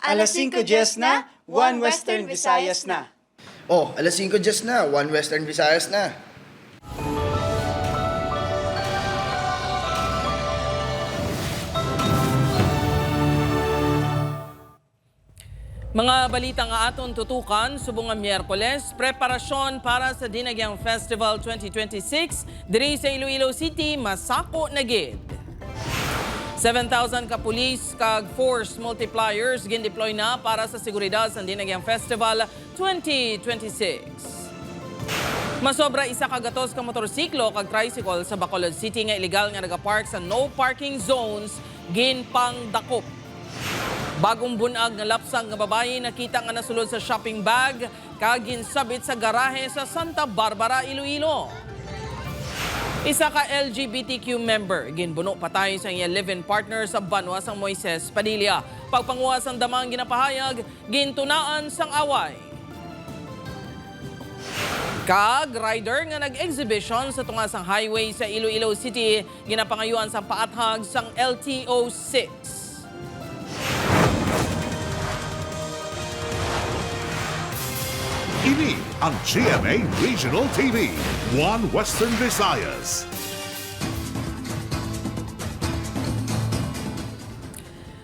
Alas 5:10 na, One Western Visayas na. Oh, alas 5:10 na, One Western Visayas na. Mga balita nga aton tutukan subong nga Miyerkules, preparasyon para sa Dinagyang Festival 2026 diri sa Iloilo City masako na gid. 7,000 ka pulis kag force multipliers gin-deploy na para sa seguridad sa Dinagyang Festival 2026. Masobra isa ka gatos ka motorsiklo kag tricycle sa Bacolod City nga illegal nga nagapark sa no parking zones ginpangdakop. Bagong bunag nga lapsang nga babae nakita nga nasulod sa shopping bag kag ginsabit sa garahe sa Santa Barbara, Iloilo. Isa ka LGBTQ member ginbuno patay sa iyang live-in partner sa Banwa sang Moises Padilla. Pagpanguha sang damang ginapahayag gintunaan sang away. Kag rider nga nag-exhibition sa tunga sang highway sa Iloilo City ginapangayuan sang paathag sang LTO6. Ini ang GMA Regional TV, One Western Visayas.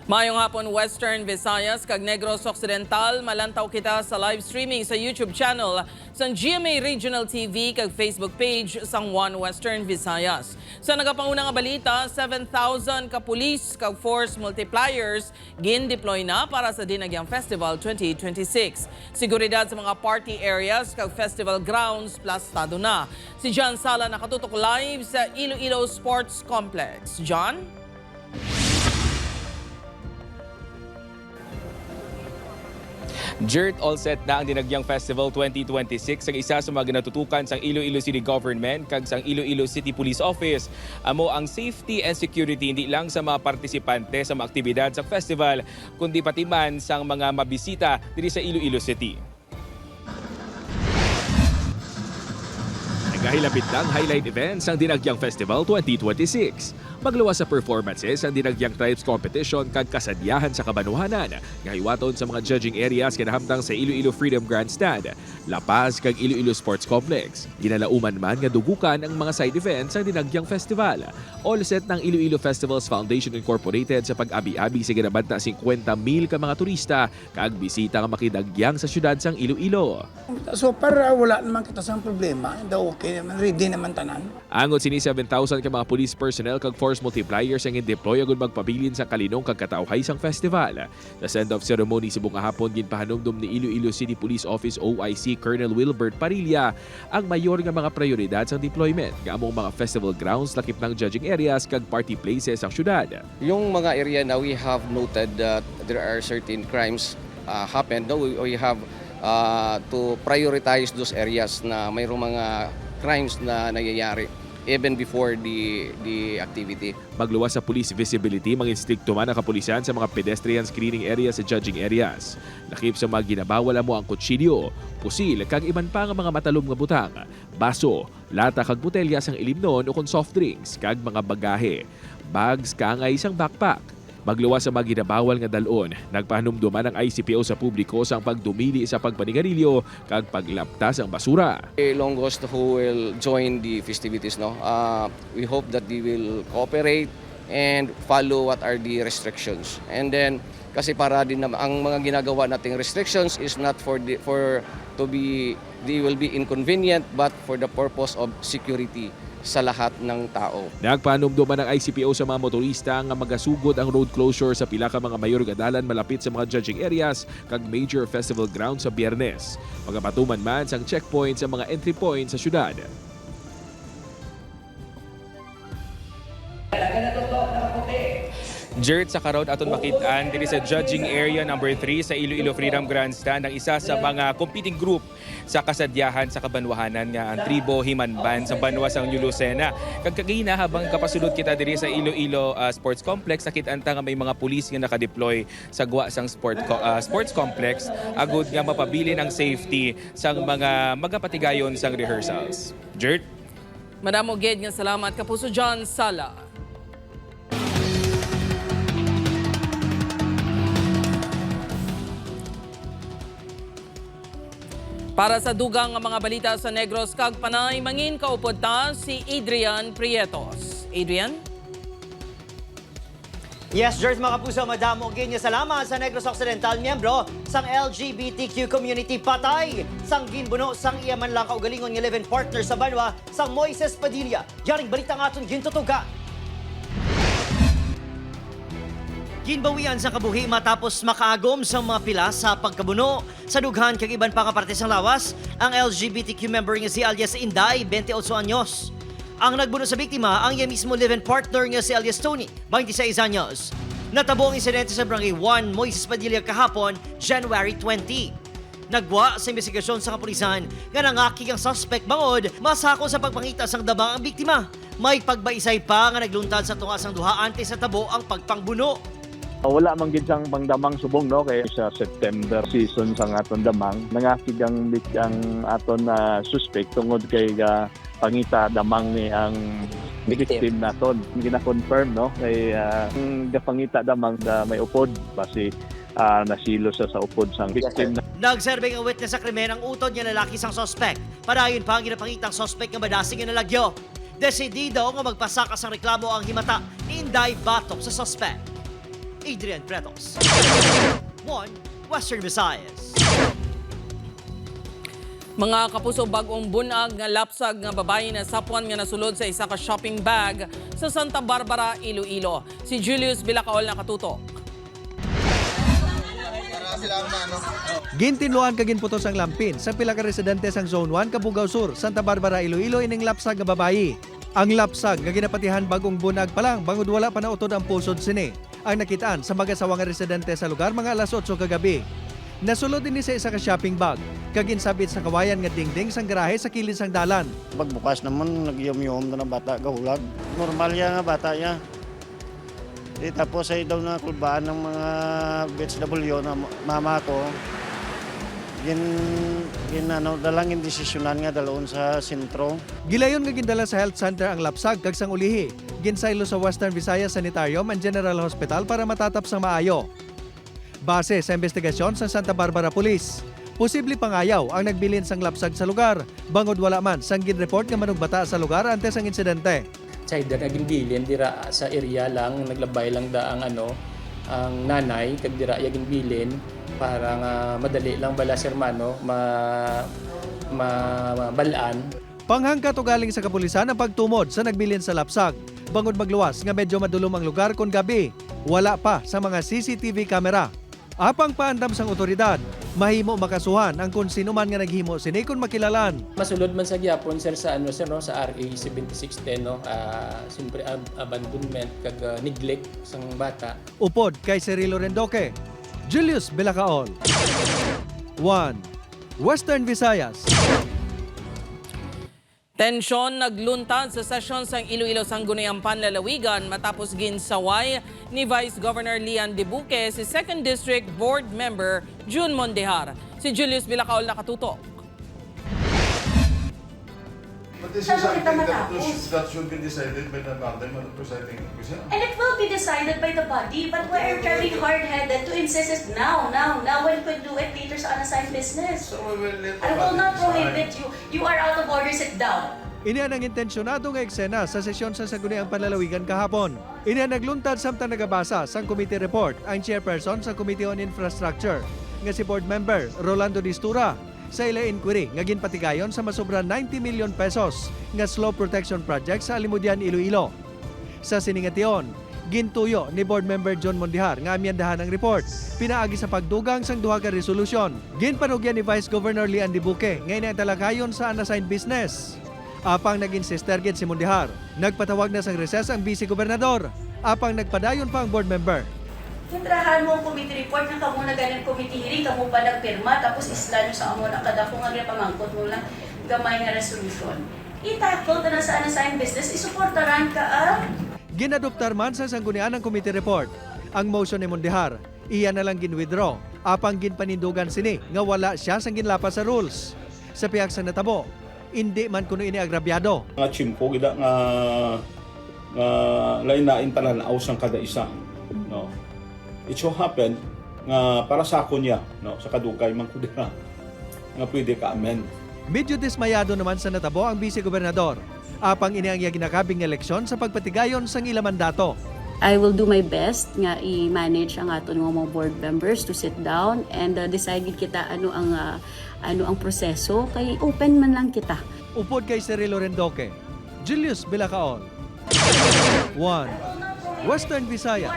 Mayong hapon Western Visayas kag Negros Occidental, malantaw kita sa live streaming sa YouTube channel sa GMA Regional TV kag Facebook page sang One Western Visayas. Sa nagapanguna nga balita, 7,000 ka pulis kag force multipliers gin-deploy na para sa Dinagyang Festival 2026. Seguridad sa mga party areas kag festival grounds plastado na. Si John Sala nakatutok live sa Iloilo Sports Complex. John? Jert, all set na ang Dinagyang Festival 2026 ang isa sa mga ginatutukan sang Iloilo City Government kag sang Iloilo City Police Office. Amo ang safety and security hindi lang sa mga partisipante sa mga aktibidad sa festival kundi pati man sang mga mabisita diri sa Iloilo City. Nagahilapit ng highlight events ang Dinagyang Festival 2026. Magluwas sa performances ang Dinagyang Tribes Competition kag kasadyahan sa kabanuhanan nga hiwaton sa mga judging areas kinahamtang sa Iloilo Freedom Grandstand, La Paz kag Iloilo Sports Complex. Ginalauman man nga dugukan ang mga side events sa Dinagyang Festival. All set ng Iloilo Festivals Foundation Incorporated sa pag-abi-abi sa ginabanta 50,000 ka mga turista kag bisita nga makidagyang sa syudad sang Iloilo. So para wala naman kita sa problema, okay naman, ready naman tanan. Angot sini 7,000 ka mga police personnel kag force multipliers ang i-deploy agud magpabilin sa kalinong kag katawhay sang festival. Sa send-off ceremony sa bunga hapon ginpahanumdum ni Iloilo City Police Office OIC Colonel Wilbert Parilla ang mayor nga mga prioridad sa deployment nga among mga festival grounds lakip ng judging areas kag party places sa syudad. Yung mga area na we have noted that there are certain crimes happened, no? We have to prioritize those areas na mayroong mga crimes na nangyayari even before the activity. Magluwas sa police visibility, manginstrikto man ang kapulisan sa mga pedestrian screening areas sa judging areas. Lakip sa mga ginabawal mo ang kutsilyo, pusil, kag iman pa nga mga matalom nga butang, baso, lata kag botelya sang ilimnon o kon soft drinks, kag mga bagahe, bags kangay sang backpack. Magluwas sa mga ginabawal nga dalon, nagpahanumduman ang ICPO sa publiko sa pagdumili sa pagpanigarilyo kag paglaptas ang basura. Ilonggos who will join the festivities, no? We hope that they will cooperate and follow what are the restrictions. And then kasi para din ang mga ginagawa nating restrictions is not they will be inconvenient but for the purpose of security sa lahat ng tao. Nagpanumduman ng ICPO sa mga motorista nga magasugod ang road closure sa pila ka mga mayor gadalan malapit sa mga judging areas kag major festival grounds sa Biyernes. Magapatuman man sang checkpoint sa mga entry points sa syudad. Jert, sa karon aton makitaan diri sa judging area number 3 sa Iloilo Freedom Grandstand ang isa sa mga competing group sa kasadyahan sa kabanwahanan nga ang Tribo Himanban sa Banwa sang New Lucena. Kagkagina habang kapasulod kita diri sa Iloilo Sports Complex nakit-anta nga may mga pulis nga nakadeploy sa guwa sang sports complex agud nga mapabilin ang safety sang mga magapatigayon sang rehearsals. Jert? Madamo gid nga salamat Kapuso John Sala. Para sa dugang nga mga balita sa Negros kag Panay, mangin kaupod ta si Adrian Prietos. Adrian? Yes, George, mga kapuso, madamo ginya salamat sa Negros Occidental, miyembro sang LGBTQ community patay. Sang ginbuno, sang iya man lang kaugalingon nga live-in partner sa Banwa, sang Moises Padilla. Yaring balita nga aton gintutuga. Ginbawian sa kabuhi matapos makaagom sa mga pila sa pagkabuno. Sa dughan kag iban pa nga parte sa lawas, ang LGBTQ member nga si alias Inday, 28 anyos. Ang nagbuno sa biktima, ang iya mismo live-in partner nga si alias Tony, 26 anyos. Natabo ang insidente sa Barangay 1, Moises Padilla kahapon, January 20. Nagwa sa investigasyon sa kapulisan nga nangakig ang suspect bangod masako sa pagpangita sang dabang ang biktima. May pagbaisay pa nga nagluntad sa tunga sang duha antes sa tabo ang pagpangbuno. Wala man gid sang pangdamang subong no kay sa September season sang aton damang nangakig ang aton na suspect tungod kay pangita damang ni ang victim naton gina-confirm no kay ang pangita damang da may upod basi nasilo sa upod sang victim. Nagserve ang witness sa krimen ang utod nga lalaki sang suspect. Padayon pa ang ginapangitang suspect nga badasing nga nalagyo. Desidido nga magpasaka sang reklamo ang himata ni Inday batok sa suspect. Adrian Prietos, 1 Western Visayas. Mga kapuso, bagong bunag nga lapsag nga babae na sapwan nga nasulod sa isa ka shopping bag sa Santa Barbara, Iloilo. Si Julius Bilacaol nakatutok. Gintinluan kaginputos ang lampin sa pila ka residente sang Zone 1, Cabugao Sur, Santa Barbara, Iloilo ining lapsag nga babae. Ang lapsag nga ginapatihan bagong bunag pa lang bangod wala pa nautod ang pusod sini. Ang nakitaan sa mag-asawang residente sa lugar mga alas 8 kagabi. Nasulod din sa isa ka shopping bag, kaginsabit sa kawayan nga dingding sang garahe sa kilid sang dalan. Pagbukas naman, nagyom-yom na ng bata, gahulag. Normal yan nga bata niya. Tapos ay daw na kulbaan ng mga BHW na mama ko. Dalangin desisyonan nga daloon sa sentro. Gilayon nga gindala sa health center ang lapsag kag sang ulihi. Ginsaylo sa Western Visayas Sanitarium and General Hospital para matatap sang maayo. Base sa investigasyon sa Santa Barbara Police, posible pangayaw ang nagbilin sang lapsag sa lugar, bangod wala man sang ginreport nga manugbata sa lugar antes ang insidente. Sa naging bilin dira sa area lang naglabay lang da ang ang nanay kag dira yaging bilin para nga madali lang bala si hermano mabalaan. Panghangkat o galing sa kapulisan ang pagtumod sa nagbilin sa lapsag. Bangod magluwas nga medyo madulom ang lugar kon gabi. Wala pa sa mga CCTV camera. Apang paandam sang otoridad, mahimo makasuhan ang kung sino man nga naghimo sini kon makilalan. Masulod man sa gyapon sir sa sa RA 7610 no, siyempre abandonment kag neglect sang bata. Upod kay Cirilo Rendoque, Julius Bilacaol, 1 Western Visayas. Tensyon nagluntad sa sesyon sang Iloilo Sangguniang Panlalawigan matapos ginsaway ni Vice Governor Lian Dibuque si 2nd District Board Member June Mondehar. Si Julius Bilacaol nakatutok. But this is something that should be decided by the presiding officer. And it will be decided by the body, but we are very hard-headed to insist it now when we could do it later sa unassigned business. So we will let I will not prohibit you. You are out of order, sit down. Inian ang intensyonado nga eksena sa sesyon sa Sangguniang Panlalawigan kahapon. Inian nagluntad samtang nagabasa sang committee report ang chairperson sa Committee on Infrastructure nga si board member Rolando Distura sa ila inquiry nga ginpatigayon sa masobra 90 million pesos nga slope protection project sa Alimudian, Iloilo. Sa siningation, gintuyo ni board member John Mondehar nga amyandahan ang report, pinaagi sa pagdugang sang duha ka resolution. Ginpanugyan ni Vice Governor Lian Dibuque nga inatalakayon sa unassigned business. Apang nag-insister gid si Mondehar, nagpatawag na sang recess ang vice gobernador. Apang nagpadayon pa ang board member. Kontrahan mo ang committee report na kamo na ganang committee hearing, kamo pa nagpirma, tapos isla nyo sa amo na kada kung nga pamangkot mo lang gamay nga resolution. Itakot na sa unassigned business, isuportaran ka Ginadoptar man sa sanggunian ng committee report. Ang motion ni Mondehar, iyan na lang gin-withdraw. Apang ginpanindugan sini nga wala siya sang ginlapas sa rules. Sa pihak sa natabo, hindi man kuno ini agrabyado. Nga chimpo gida nga lain na intalanaw sang kada isa. No. It so happen nga para sa ako niya no sa kadugay man ko dira nga pwede ka-amend. Medyo dismayado naman sa natabo ang vice-gobernador. Apang iniang ginakabing eleksyon sa pagpatigayon sang ilang mandato. I will do my best nga i-manage ang aton nga mga board members to sit down and decide kita ano ang proseso kay open man lang kita. Upod kay Cirilo Rendoque, Julius Bilacaon. 1 Western Visayas.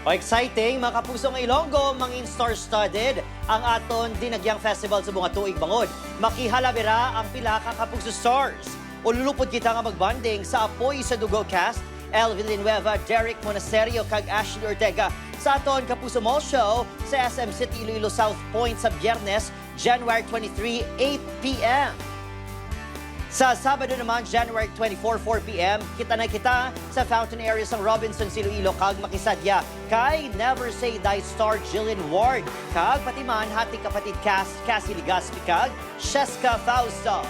Exciting mga kapusong Ilonggo, mangin star-studded ang aton Dinagyang Festival sa bunga tuig bangod. Makihalabira ang pila ka kapuso stars. Ululupod kita nga magbanding sa apoy sa dugo cast, El Villanueva, Derek Monasterio kag Ashley Ortega sa aton Kapuso Mall Show sa SM City Iloilo South Point sa Biyernes, January 23, 8 p.m. Sa Sabado naman, January 24, 4 p.m., kita sa fountain areas ng Robinson, Iloilo, kag makisadya kay Never Say Die star Jillian Ward, kag patiman hati kapatid cast Cassie Ligaspi kag Sheska Fausto.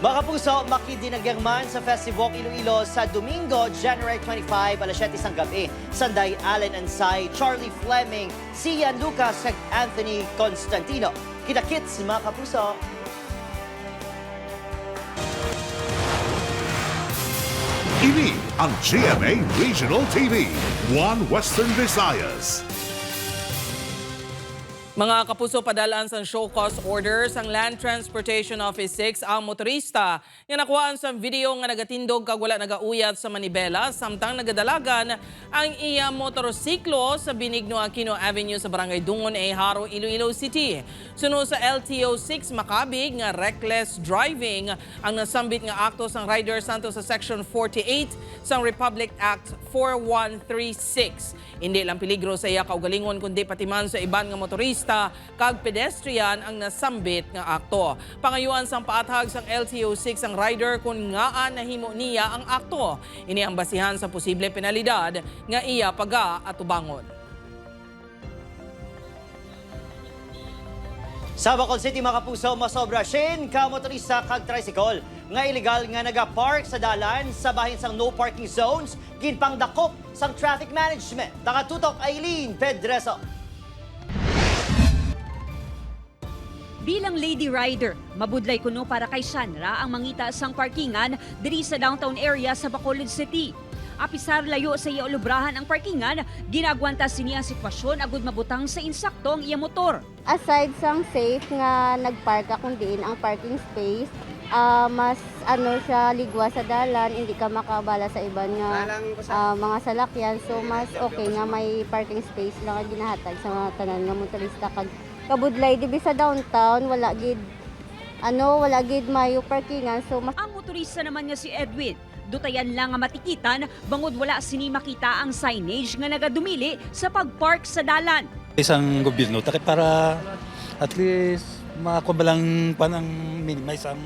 Mga kapuso, makidinagyang man sa Festival Iloilo sa Domingo, January 25, alas 7 sang gabi. Sanday Allen Ansay, Charlie Fleming, Sian Lucas kag Anthony Constantino. Kita-kits mga kapuso. Ini ang GMA Regional TV, One Western Visayas. Mga kapuso, padalaan sa show cause orders ang Land Transportation Office 6 ang motorista nga nakuhaan sa video nga nagatindog kag wala nagauyat sa manibela samtang nagadalagan ang iya motorsiklo sa Benigno Aquino Avenue sa Barangay Dungon, Haro, Iloilo City. Sunod sa LTO 6 makabig nga reckless driving ang nasambit nga akto sang rider santo sa Section 48 sang Republic Act 4136. Hindi lang peligro sa iya kaugalingon kundi patiman sa iban nga motorista kag pedestrian ang nasambit nga akto. Pangayuan sang paathag sang LTO6 ang rider kung ngaan nahimo niya ang akto. Ini ang basihan sa posible penalidad nga iya paga at tubangon. Sa Bacol City mga kapuso, masobra sin ka motorista kag tricycle nga illegal nga nagapark sa dalan sa bahin sang no parking zones ginpang dakop sang traffic management. Nakatutok Aileen Pedreso. Bilang lady rider, mabudlay kuno para kay Sandra ang mangita sang parkingan diri sa downtown area sa Bacolod City. Apisar layo sa iya ulubrahan ang parkingan, ginagwanta siniya ang sitwasyon agud mabutang sa insakto ang iya motor. Aside sang safe nga nagpark akong diin ang parking space, mas siya ligwa sa dalan, hindi ka makabala sa iban nga mga salakyan. So mas okay nga may parking space lang nga ginahatag sa mga tanan nga motorista kag kabudlay dibi sa downtown wala gid mayo parkingan. So mas ang motorista naman nga si Edwin, dutayan lang nga matikitan bangod wala sini makita ang signage nga nagadumili sa pagpark sa dalan. Isang gobyerno takip para at least makakubalang panang minimize ang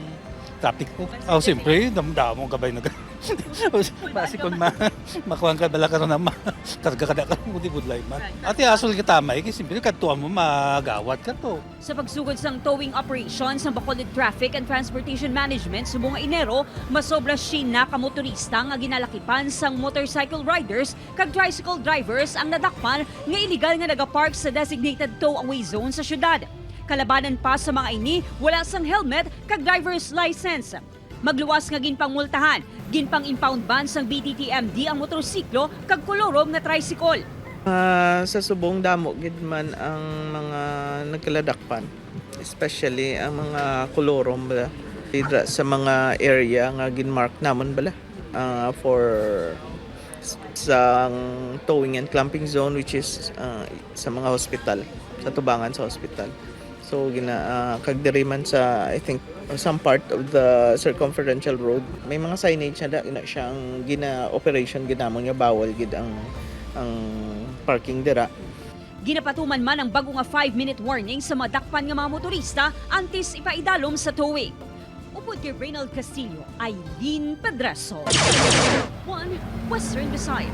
traffic po. Siyempre, damdamo gabay na basi kung makuha ka bala ka rin na karga ka mo di budlay man. At asol kita may kasi siyempre katuan mo magawat ka to. Sa pagsugod sang towing operations ng Bacolod Traffic and Transportation Management subong Enero, masobra sina ka motorista nga ginalakipan sang motorcycle riders kag tricycle drivers ang nadakpan nga illegal nga nagapark sa designated tow-away zone sa syudad. Kalabanan pa sa mga ini, wala sang helmet kag driver's license. Magluwas nga ginpangmultahan, ginpang-impound ban sang BTTMD ang motorsiklo kag kolorom nga tricycle. Sa subong damo gid man ang mga nagkaladakpan, especially ang mga kolorom bala sa mga area nga ginmark namon bala for sa towing and clamping zone which is sa mga hospital, sa tubangan sa hospital. So kag diri man sa I think some part of the circumferential road may mga signage na siya ang operation ginamon nga bawal gid ang parking dira. Ginapatuman man ang bago nga 5-minute warning sa madakpan nga mga motorista antes ipaidalom sa towing. Upod kay Reynald Castillo, Aileen Pedreso. One Western Visayas.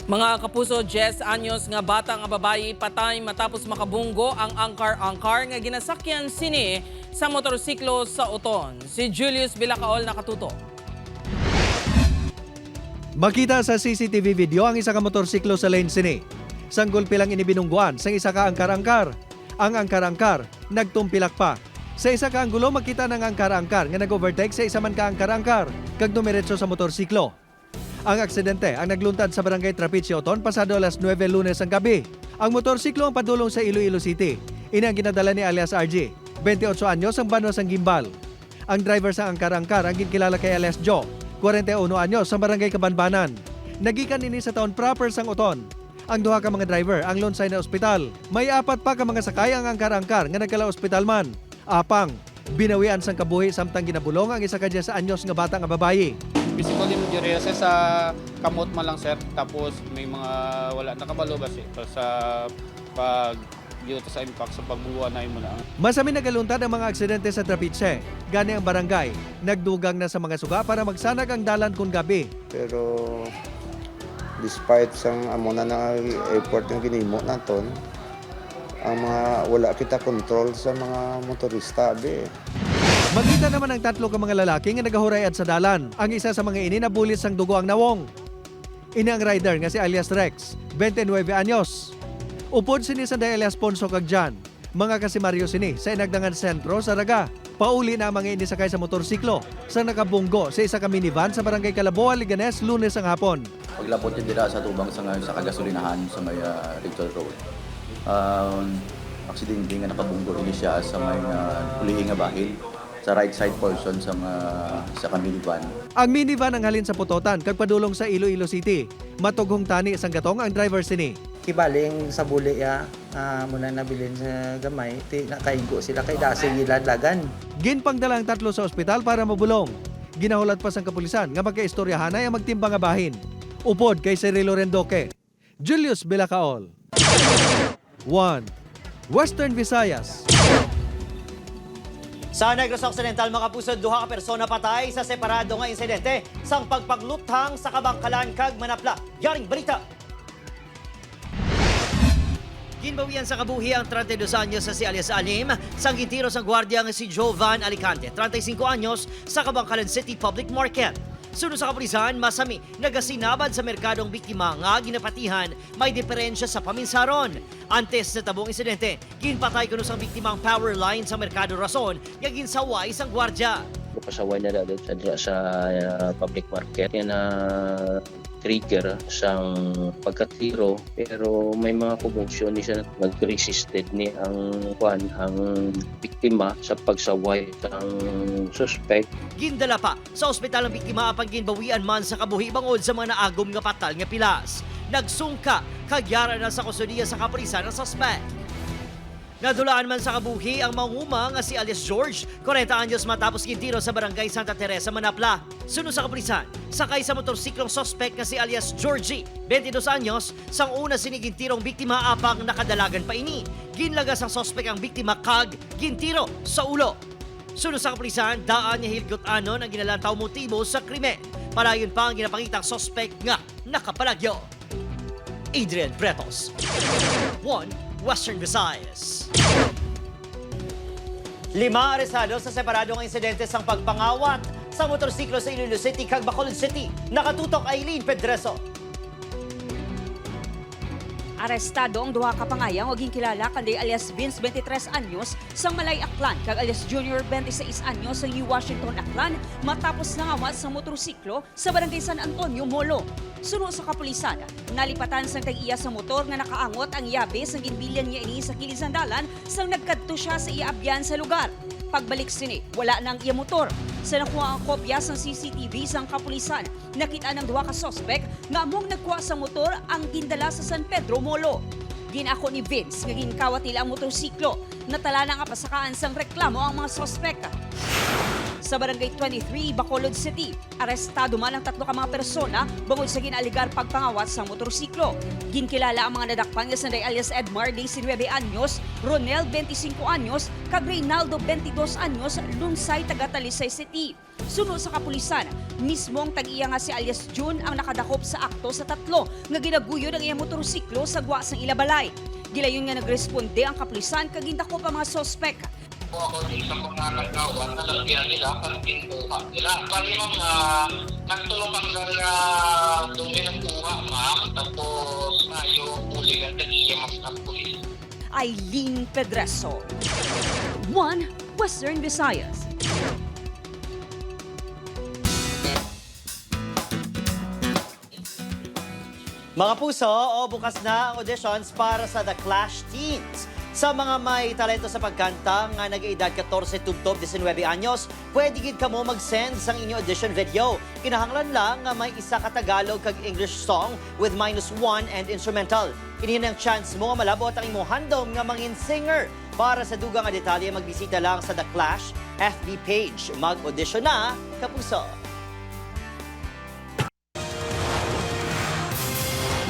Mga kapuso, 10 anyos nga bata nga babayi patay matapos makabunggo ang angkar-angkar nga ginasakyan sini sa motorsiklo sa Uton. Si Julius Bilacaol nakatuto. Makita sa CCTV video ang isa ka motorsiklo sa lane sini. Sanggol pilang inibinungguan sa isa ka angkar-angkar. Ang angkar-angkar nagtumpilak pa. Sa isa ka anggulo makita ng angkar-angkar nga nag-overtake sa isa man ka angkar-angkar kag dumiretso sa motorsiklo. Ang aksidente ang nagluntad sa barangay Trapiche, Uton pasado alas 9 Lunes ang gabi. Ang motorsiklo ang padulong sa Iloilo City. Ini ang ginadala ni alias RG. 28 anyos ang banos ang gimbal. Ang driver sa angkar-angkar ang ginkilala kay alias Joe. 41 anyos sa barangay Kabanbanan. Nagikan ini sa taon proper sang Uton. Ang duha ka mga driver ang lunsay na ospital. May 4 pa ka mga sakay ang angkar-angkar nga nagkala ospital man. Apang, binawian sang kabuhi samtang ginabulong ang isa ka sa anyos nga bata nga babayi. Physically injury kasi sa kamot man lang sir, tapos may mga wala nakabalo ba sa pag dito sa impact sa pagbubuhan na mo na. Masami nagaluntad ang mga aksidente sa Trapiche. Gani ang barangay, nagdugang na sa mga suga para magsanag ang dalan kung gabi. Pero despite sang amuna na effort ng ginimo naton, ang mga wala kita control sa mga motorista be. Makita naman ang 3 ka mga lalaki nga nagahurayad sa dalan. Ang isa sa mga ini nabulit sang dugo ang nawong. Ini ang rider nga si alias Rex, 29 anyos. Upod sini sa alias Ponso kag Jan. Mga kasimaryo sini sa inagdangan sentro sa Raga. Pauli na ang mga ini sakay sa motorsiklo sa nakabunggo sa isa ka minivan sa barangay Calaboa, Liganes, Lunes ang hapon. Paglapot niya dira sa tubang sa kagasolinahan sa may Rachel Road. Aksidente nga nakabunggo ini siya sa may ulihi nga bahil sa right side portion sa minivan. Ang minivan ang halin sa putotan kag padulong sa Iloilo City. Matughong tani isang gatong ang driver sini. Kibaling sa buli ya, muna nabilin sa gamay, nakaigo sila kay dasi giladlagan. Ginpangdala ang 3 sa ospital para mabulong. Ginahulat pa sang kapulisan nga magkaistoryahanay ang magtimbang nga bahin. Upod kay Cirilo Rendoque. Julius Bilacaol. 1. Western Visayas. Sa Negros Occidental, mga kapuso, 2 ka persona patay sa separado nga insidente sang pagpagluthang sa Kabangkalan kag Manapla. Yaring balita. Ginbawian sa kabuhi ang 32 anyos sa si alias Alim sang gintiro sang gwardiya nga si Jovan Alicante, 35 anyos sa Kabangkalan City Public Market. Sunod sa kapulisan, masami nagasinabad sa merkadong biktima nga ginapatihan may diferensya sa paminsaron. Antes sa tabong insidente, ginpatay kuno sang biktima ang power line sa merkado Rason nga ginsaway sang gwardiya. Pasaway na dito sa public market yan na trigger sang pagkatiro, pero may mga komosyon ni siya nag-resisted ni ang biktima sa pagsaway sang suspect. Gindala pa sa ospital ang biktima apang ginbawian man sa kabuhi bangod sa mga naagom nga patal nga pilas. Nagsungka kagyara na sa kustudiya sa kapulisan ang suspect. Nadulaan man sa kabuhi ang manguma nga si alias George, 40 anyos matapos gintiro sa barangay Santa Teresa, Manapla. Sunod sa kapulisan, sakay sa motorsiklong suspect nga si alias Georgie, 22 anyos, sang una sinigintirong biktima apang nakadalagan pa ini. Ginlagas ang suspect ang biktima kag gintiro sa ulo. Sunod sa kapulisan, daan niya hilgot anon ang ginalantaw motibo sa krimen. Palayon pa ang ginapangitang suspect nga nakapalagyo. Adrian Bretos, 1 Western Visayas. 5 arestado sa separadong insidente sang pagpangawat sa motorsiklo sa Iloilo City kag Bacolod City. Nakatutok Aileen Pedreso. Arestado ang 2 ka pangayang waging kilala kanday alias Vince 23 anyos sang Malay Aklan kag alias Junior 26 anyos sang New Washington Aklan matapos nangawat sa motorsiklo sa barangay San Antonio, Molo. Sunod sa kapulisan, nalipatan sang tag-iya sa motor nga nakaangot ang yabe sang ginbilyan niya ini sa kilis ng dalan sang nagkadto siya sa iabyan sa lugar. Pagbalik sini, wala nang iya motor. Sa nakuha ang kopya sang CCTV sang kapulisan, nakita ng 2 ka suspect nga among nagkuha sa motor ang gindala sa San Pedro, Molo. Ginako ni Vince nga ginkawat nila ang motorsiklo. Natala na nga pasakaan sang reklamo ang mga suspect. Sa Barangay 23, Bacolod City, arestado man ang 3 ka mga persona bangod sa ginaligar pagpangawat sa motorsiklo. Ginkilala ang mga nadakpan nga sanday alias Edmar, 19 anyos, Ronel, 25 anyos, kag Reynaldo, 22 anyos, lunsay taga Talisay City. Sunod sa kapulisan, mismong tag-iya nga si alias June ang nakadakop sa akto sa 3 nga ginaguyod ang iyang motorsiklo sa gwa sang Ilabalay. Gilayon nga nagresponde ang kapulisan kag gindakop ang mga suspect. po ako sa isang mga nagawan na lagyan nila para pinuha nila. Bali mga nagtulong hanggang dumi ng buha, ma'am. Tapos yung puligan na iyamas ng pulis. Eileen Pedreso, 1 Western Visayas. Mga puso, bukas na ang auditions para sa The Clash Teens. Sa mga may talento sa pagkanta nga nag-edad 14 tubtob 19 anyos, pwede gid kamo mag-send sang inyo audition video. Kinahanglan lang nga may isa ka Tagalog kag English song with -1 and instrumental. Kini ang chance mo nga malabot ang imong handom nga mangin singer. Para sa dugang nga detalye, magbisita lang sa The Clash FB page. Mag-audition na, kapuso.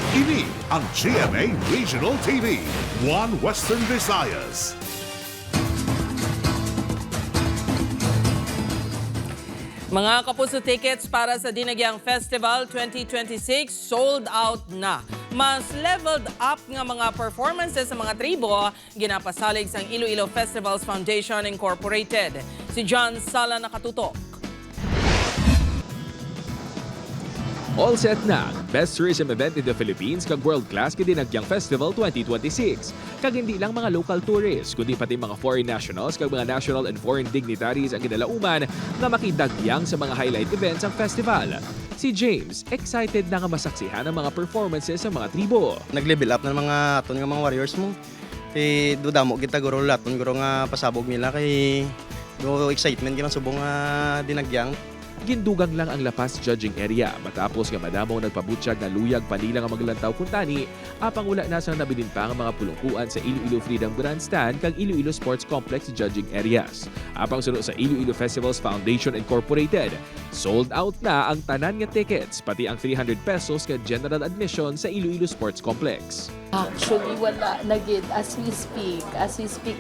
Ini ang GMA Regional TV, 1 Western Visayas. Mga kapuso, tickets para sa Dinagyang Festival 2026 sold out na. Mas leveled up nga mga performances sa mga tribo ginapasalig sang Iloilo Festivals Foundation Incorporated. Si John Sala nakatutok. All set na ang best tourism event in the Philippines kag world-class Dinagyang Festival 2026. Kag hindi lang mga local tourists, kundi pati mga foreign nationals kag mga national and foreign dignitaries ang ginalauman nga makidagyang sa mga highlight events ang festival. Si James, excited na nga masaksihan ang mga performances sa mga tribo. Nag-level up na mga aton nga mga warriors mo. Kay dudamo kita guro laton guro nga pasabog nila kay do excitement kinang subong nga dinagyang. Gindugang lang ang lapas judging area matapos nga madamo nagpabutyag na luyag panila nga maglantaw kuntani apang wala na sang nabilin pa ang mga pulungkuan sa Iloilo Freedom Grandstand kag Iloilo Sports Complex judging areas. Apang sunod sa Iloilo Festivals Foundation Incorporated, sold out na ang tanan nga tickets pati ang 300 pesos ka general admission sa Iloilo Sports Complex. Actually, wala na gid as we speak.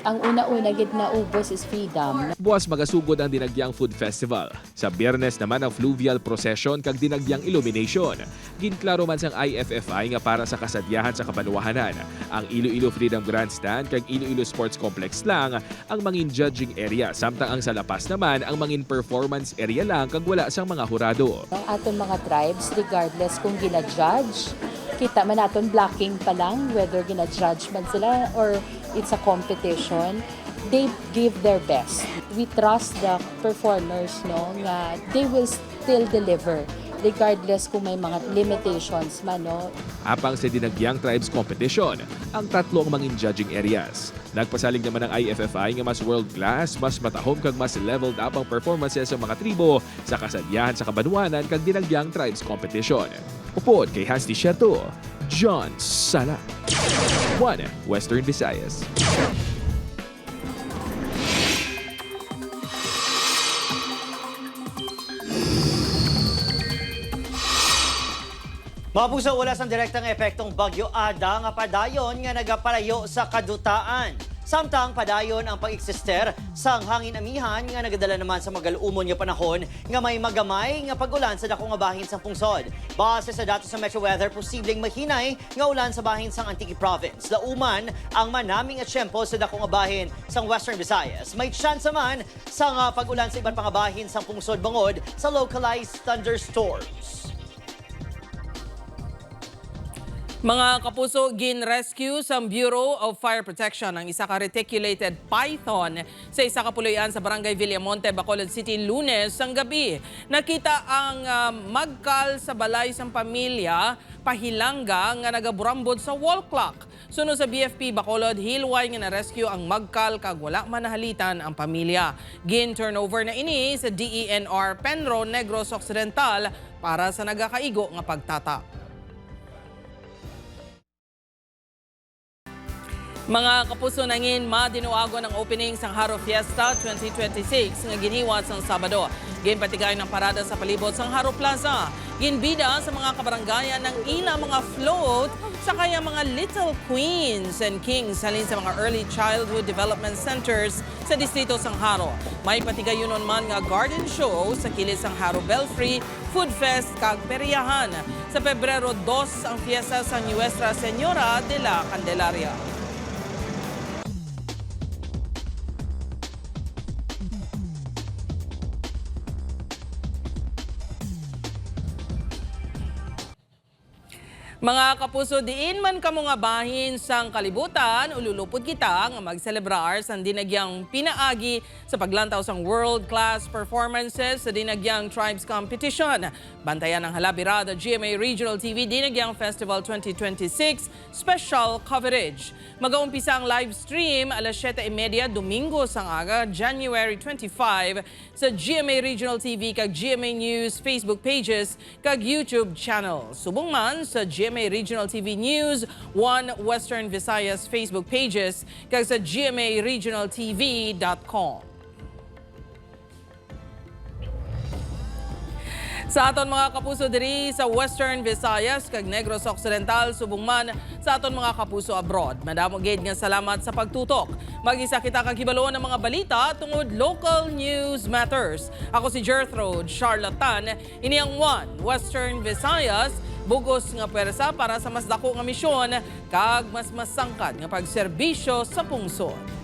Ang una-una gid na ubos is Freedom. Buwas magasugod ang Dinagyang Food Festival. Sa Biyernes naman ang fluvial procession kag Dinagyang Illumination. Ginklaro man sang IFFI nga para sa kasadyahan sa kabanwahanan. Ang Iloilo Freedom Grandstand kag Iloilo Sports Complex lang ang mangin judging area, samtang ang sa lapas naman ang mangin performance area lang kag wala sang mga hurado. Ang aton mga tribes, regardless kung gina-judge, kita man naton blocking pa lang, whether gina-judge man sila or it's a competition, they give their best. We trust the performers, no, nga they will still deliver regardless kung may mga limitations man, no. Apang sa Dinagyang Tribes Competition, ang tatlo ang mangin judging areas. Nagpasalig naman ang IFFI nga mas world-class, mas matahom kag mas leveled up ang performances sa mga tribo sa kasadyahan sa kabanwanan kag Dinagyang Tribes Competition. Upod kay Hans Tishato, John Sala, 1 Western Visayas. Mga puso, wala sang direktang epektong Bagyo Ada nga padayon nga nagapalayo sa kadutaan. Samtang padayon ang pag-eksister sang hangin amihan nga nagadala naman sa magalumon nga panahon nga may magamay nga pag-ulan sa dako nga bahin sang pungsod. Base sa datos sa Metro Weather, posibleng mahinay nga ulan sa bahin sang Antique Province. Lauman ang manaming at tiyempo sa dako nga bahin sang Western Visayas. May chance naman sang pag-ulan sa iban pang bahin sang pungsod bangod sa localized thunderstorms. Mga kapuso, gin-rescue sa Bureau of Fire Protection ang isa ka reticulated python sa isa ka puloy-an sa Barangay Villamonte, Bacolod City, Lunes ang gabi. Nakita ang magkal sa balay sang pamilya, pahilangga nga nagaburambod sa wall clock. Sunod sa BFP Bacolod, hilway nga na-rescue ang magkal kag wala manahalitan ang pamilya. Gin-turnover na ini sa DENR Penro Negros Occidental para sa nagakaigo nga pagtata. Mga kapuso, nangin madinuago ng opening sang Haro Fiesta 2026 nga giniwat sang Sabado. Ginpatigay ng parada sa palibot sang Haro Plaza. Ginbida sa mga kabarangayan ng ina mga float sa kaya mga little queens and kings halin sa mga early childhood development centers sa distrito sang Haro. May patigayonon man nga garden show sa kilis sang Haro Belfry, food fest kag peryahan. Sa Pebrero 2 ang fiesta sa Nuestra Señora de la Candelaria. Mga kapuso, diin man kamo nga bahin sang kalibutan, ululupod kita nga magselebrar sa dinagyang pinaagi sa paglantaw sang world-class performances sa dinagyang Tribes Competition. Bantayan ang halabirada GMA Regional TV Dinagyang Festival 2026 special coverage. Mag-aumpisa ang live stream alas 7:30 Domingo sang aga, January 25 sa GMA Regional TV kag GMA News Facebook pages kag YouTube channel. Subong man sa GMA Regional TV News, One Western Visayas Facebook pages kag sa gmaregionaltv.com. Sa aton mga kapuso diri sa Western Visayas kag Negros Occidental, subong man sa aton mga kapuso abroad. Madamo gid nga salamat sa pagtutok. Mag-isa kita kagibalon ng mga balita tungod local news matters. Ako si Gertrude Charlatan, ini ang One Western Visayas, bugos nga pwersa para sa mas dako nga misyon kag mas masangkad nga pagserbisyo sa pungsod.